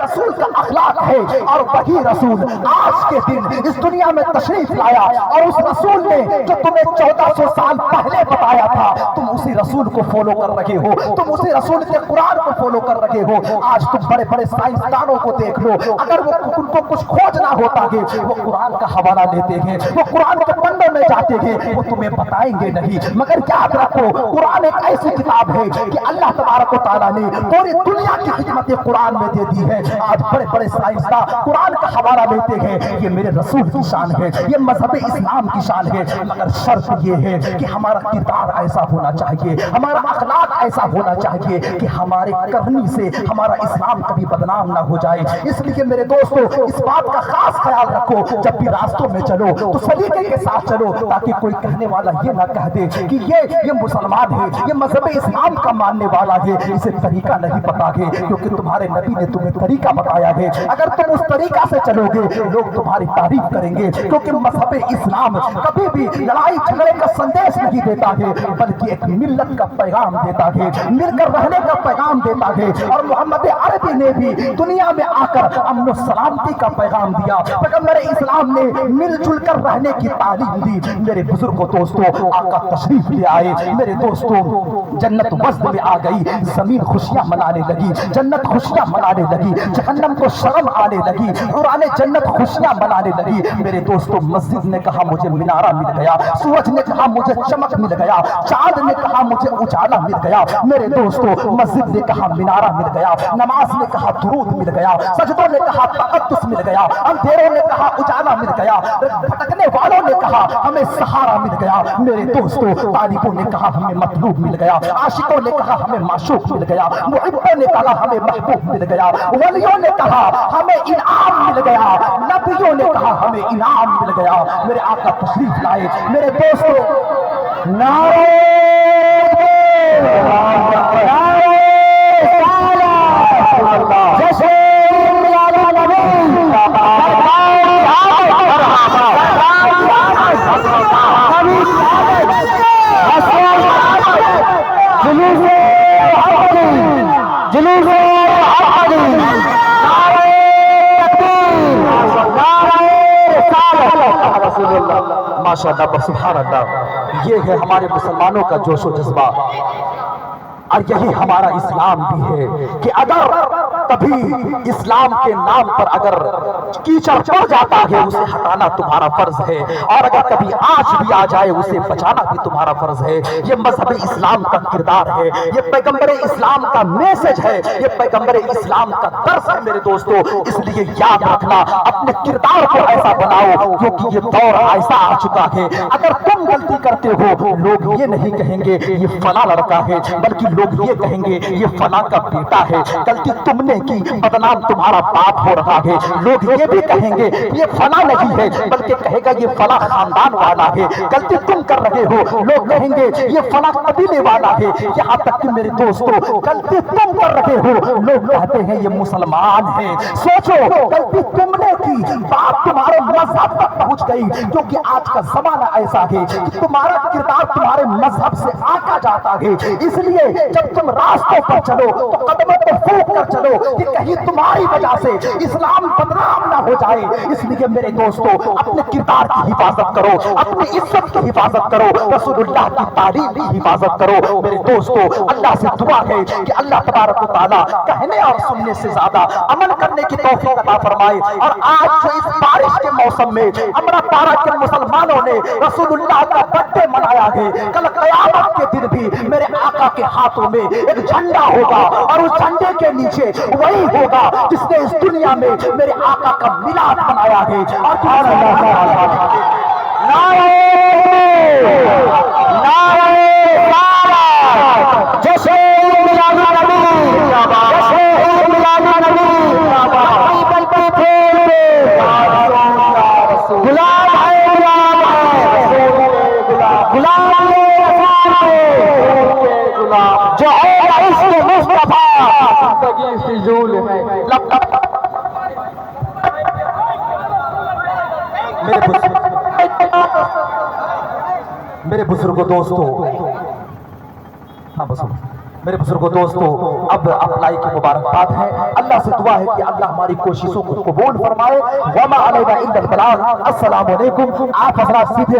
رسول کا اخلاق ہے، اور وہی رسول آج کے دن اس دنیا میں تشریف لایا، اور اس رسول نے جو تمہیں 1400 سال پہلے بتایا تھا، تم اسی رسول کو فالو کر رہے ہو، تم اسی رسول کے قرآن کو فالو کر رہے ہو۔ آج تم بڑے بڑے سائنسدانوں کو دیکھ لو، اگر وہ ان کو کچھ کھوجنا ہوتا ہے وہ قرآن کا حوالہ لیتے ہیں، وہ قرآن کے پنڈوں میں جاتے ہیں، وہ تمہیں بتائیں گے نہیں۔ مگر یاد رکھو قرآن ایک ایسی کتاب ہے کہ اللہ تبارک و تعالیٰ نے پوری دنیا کی حکمت قرآن میں دے دی ہے۔ آج بڑے بڑے سائنسداں قرآن کا حوالہ لیتے ہیں، یہ میرے رسول کی شان ہے، یہ مذہب اسلام کی شان ہے، مگر شرط یہ ہے کہ ہمارا کردار ایسا ہونا چاہیے، ہمارا اخلاق ایسا ہونا چاہیے کہ ہمارے کرنی سے ہمارا اسلام کبھی بدنام نہ ہو جائے۔ اس لیے میرے دوستو اس بات کا خاص خیال رکھو، جب بھی راستوں میں چلو تو سلیقے کے ساتھ چلو، تاکہ کوئی کہنے والا یہ نہ کہہ دے کہ یہ مسلمان ہے، یہ مذہب اسلام کا ماننے والا ہے، اسے طریقہ نہیں پتا ہے، کیونکہ تمہارے نبی نے تمہیں طریقہ بتایا ہے۔ اگر تم اس طریقہ سے چلو گے لوگ تمہاری تعریف کریں گے، کیونکہ مذہب اسلام کبھی بھی لڑائی جھگڑے کا سندیش نہیں دیتا ہے، بلکہ ایک ملت کا پیغام دیتا ہے، مل کر رہنے کا پیغام دیتا ہے۔ اور محمد عربی نے بھی دنیا میں آ کر امن و سلامتی کا پیغام دیا، پیغمبر اسلام نے مل جل کر رہنے کی تعلیم دی۔ میرے بزرگوں دوستوں آقا تشریف لے آئے، میرے دوستوں جنت وسط میں آ گئی، زمین خوشیاں منانے لگی، جنت خوشیاں منانے لگی، جہنم کو شرم آنے لگی، قرآن جنت خوشیاں منانے لگی۔ میرے دوستوں مسجد نے کہا مجھے منارہ مل گیا، سورج نے کہا مجھے چمک مل گیا، چاند نے کہا مجھے اجالا مل گیا۔ میرے دوستوں مسجد نے کہا منارہ مل گیا، نماز نے کہا درود مل گیا، سجدوں نے کہا تقدس مل گیا، اندھیروں نے کہا اجالا مل گیا، بھٹکنے والوں نے کہا ہمیں سہارا مل گیا۔ میرے دوستوں طالبوں نے کہا ہمیں مطلوب مل گیا، عاشقوں نے کہا ہمیں معشوق مل گیا، محبوں نے کہا ہمیں محبوب مل گیا، ولیوں نے کہا ہمیں انعام مل گیا، نبیوں نے کہا ہمیں انعام مل گیا۔ میرے آقا تشریف لائے، میرے دوستوں نعرہ ماشاءاللہ سبحان اللہ، یہ ہے ہمارے مسلمانوں کا جوش و جذبہ، اور یہی ہمارا اسلام بھی ہے کہ اگر کبھی اسلام کے نام پر اگر کیچڑ پڑ جاتا ہے اسے ہٹانا تمہارا فرض ہے، اور اگر کبھی آج بھی آ جائے اسے بچانا بھی تمہارا فرض ہے۔ یہ مذہب اسلام کا کردار ہے، یہ پیغمبر اسلام کا میسج ہے، یہ پیغمبر اسلام کا درس ہے میرے دوستو۔ اس لیے یاد رکھنا اپنے کردار کو ایسا بناؤ، کیونکہ یہ دور ایسا آ چکا ہے اگر تم غلطی کرتے ہو لوگ یہ نہیں کہیں گے یہ فلاں لڑکا ہے، بلکہ لوگ یہ کہیں گے یہ فلاں کا بیٹا ہے۔ غلطی تم نے کی، بدنام تمہارا باپ ہو رہا ہے، لوگ یہ بھی کہیں گے یہ فلاں نہیں ہے بلکہ کہے گا یہ فلاں خاندان والا ہے۔ غلطی تم کر رہے ہو، لوگ کہیں گے یہ فلاں قبیلے والا ہے۔ یہاں تک کہ میرے دوستو غلطی تم کر رہے ہو، لوگ کہتے ہیں یہ مسلمان ہے۔ سوچو غلطی تم نے کی، بات تمہارے مذہب تک پہنچ گئی، کیونکہ آج کا زمانہ ایسا ہے کہ تمہارا کردار تمہارے مذہب سے آکا جاتا ہے۔ اس لیے جب تم راستوں پر چلو تو قدموں کو پھونک کر چلو کہ کہیں تمہاری وجہ سے اسلام بدنام نہ ہو جائے۔ اس لیے میرے دوستو اپنے کردار کی حفاظت کرو، اپنی عزت کی حفاظت کرو، رسول اللہ کی تعلیم کی حفاظت کرو۔ میرے دوستو اللہ سے دعا ہے کہ اللہ تبارک و تعالیٰ کہنے اور سننے سے زیادہ عمل کرنے کی توفیق عطا فرمائے۔ اور آج جو اس بارش کے موسم میں امرا پارا کے مسلمانوں نے رسول اللہ کا برتھ ڈے منایا ہے، کل قیامت کے دن بھی میرے آقا کے ہاتھوں میں ایک جھنڈا ہوگا، اور اس جھنڈے کے نیچے وہی ہوگا جس نے اس دنیا میں میرے آقا کا میلاد منایا ہے۔ اور میرے بزرگوں دوستوں، ہاں بس میرے بزرگوں دوستو، اب اپلائی کی مبارکباد ہے. اللہ سے دعا ہے کہ اللہ ہماری کوششوں کو قبول فرمائے. وما علینا الا البلاغ. السلام علیکم. آپ حضرات سیدھے